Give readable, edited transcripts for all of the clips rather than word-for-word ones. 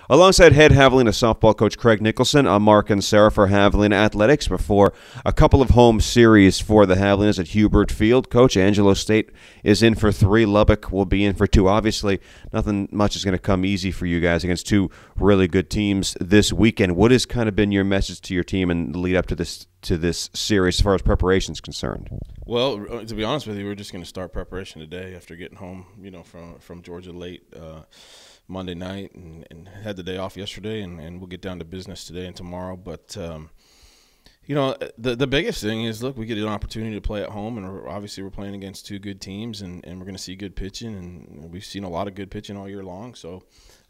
Alongside head Javelina softball coach Craig Nicholson, I'm Mark and Sarah for Javelina Athletics before a couple of home series for the Javelinas at Hubert Field. Coach, Angelo State is in for 3. Lubbock will be in for 2. Obviously, nothing much is going to come easy for you guys against 2 really good teams this weekend. What has kind of been your message to your team in the lead up to this series as far as preparation is concerned? Well, to be honest with you, we're just going to start preparation today after getting home, from Georgia late Monday night and had the day off yesterday, and we'll get down to business today and tomorrow. But, the biggest thing is, look, we get an opportunity to play at home, and we're playing against 2 good teams, and we're going to see good pitching, and we've seen a lot of good pitching all year long. So,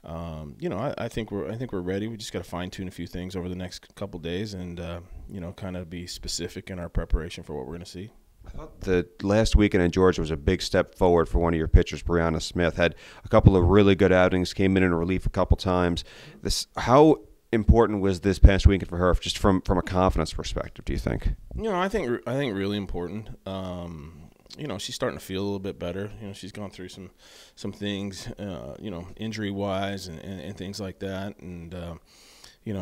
I think we're ready. We just got to fine-tune a few things over the next couple days and, kind of be specific in our preparation for what we're going to see. I thought the last weekend in Georgia was a big step forward for one of your pitchers, Brianna Smith. Had a couple of really good outings, came in relief a couple times. How important was this past weekend for her, just from a confidence perspective, do you think? I think really important. She's starting to feel a little bit better. She's gone through some things, injury-wise and things like that, and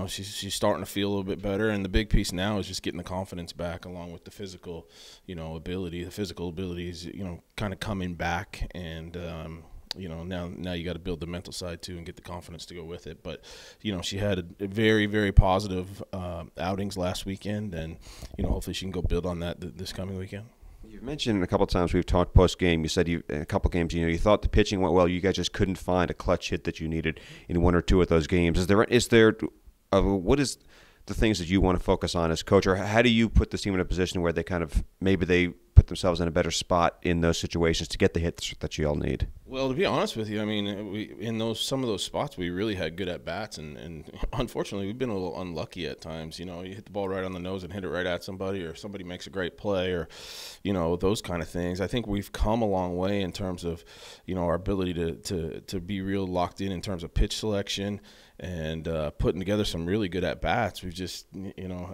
she's starting to feel a little bit better, and the big piece now is just getting the confidence back, along with the physical, ability. The physical ability is, kind of coming back, and now you got to build the mental side too and get the confidence to go with it. But she had a very, very positive outings last weekend, and hopefully she can go build on that this coming weekend. You've mentioned a couple of times we've talked post-game. You said in a couple of games, you thought the pitching went well. You guys just couldn't find a clutch hit that you needed in 1 or 2 of those games. What is the things that you want to focus on as coach, or how do you put this team in a position where they maybe they put themselves in a better spot in those situations to get the hits that you all need? Well, to be honest with you, I mean, in some of those spots we really had good at bats, and unfortunately we've been a little unlucky at times. You hit the ball right on the nose and hit it right at somebody, or somebody makes a great play, or those kind of things. I think we've come a long way in terms of our ability to be real locked in terms of pitch selection and putting together some really good at bats. We've just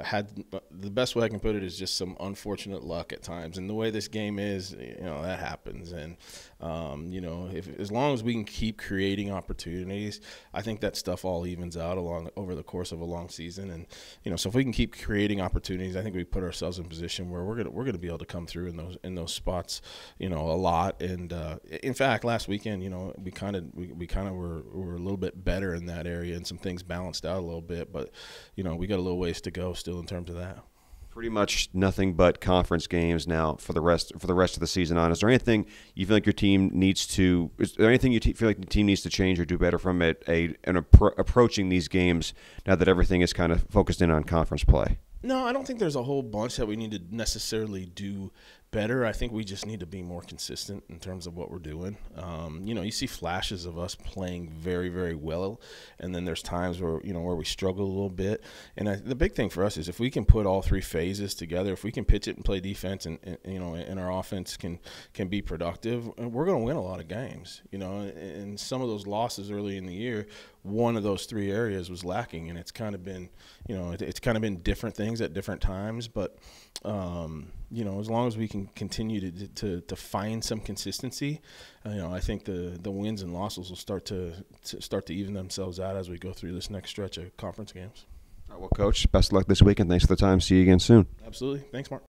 had, the best way I can put it is just some unfortunate luck at times, and the way this game is, that happens. And as long as we can keep creating opportunities, I think that stuff all evens out over the course of a long season. And so if we can keep creating opportunities, I think we put ourselves in a position where we're gonna be able to come through in those spots, a lot. And in fact, last weekend, we kind of were a little bit better in that area, and some things balanced out a little bit. But we got a little ways to go still in terms of that. Pretty much nothing but conference games now for the rest of the season on. Is there anything you feel like your team needs to? Is there anything you feel like the team needs to change or do better from approaching these games now that everything is kind of focused in on conference play? No, I don't think there's a whole bunch that we need to necessarily do better. I think we just need to be more consistent in terms of what we're doing. You see flashes of us playing very, very well, and then there's times where we struggle a little bit. And the big thing for us is if we can put all 3 phases together, if we can pitch it and play defense, and our offense can be productive, we're going to win a lot of games. And some of those losses early in the year, one of those 3 areas was lacking, and it's kind of been different things at different times. But as long as we can continue to find some consistency, I think the wins and losses will start to even themselves out as we go through this next stretch of conference games. All right, well, Coach, best of luck this weekend. Thanks for the time. See you again soon. Absolutely. Thanks, Mark.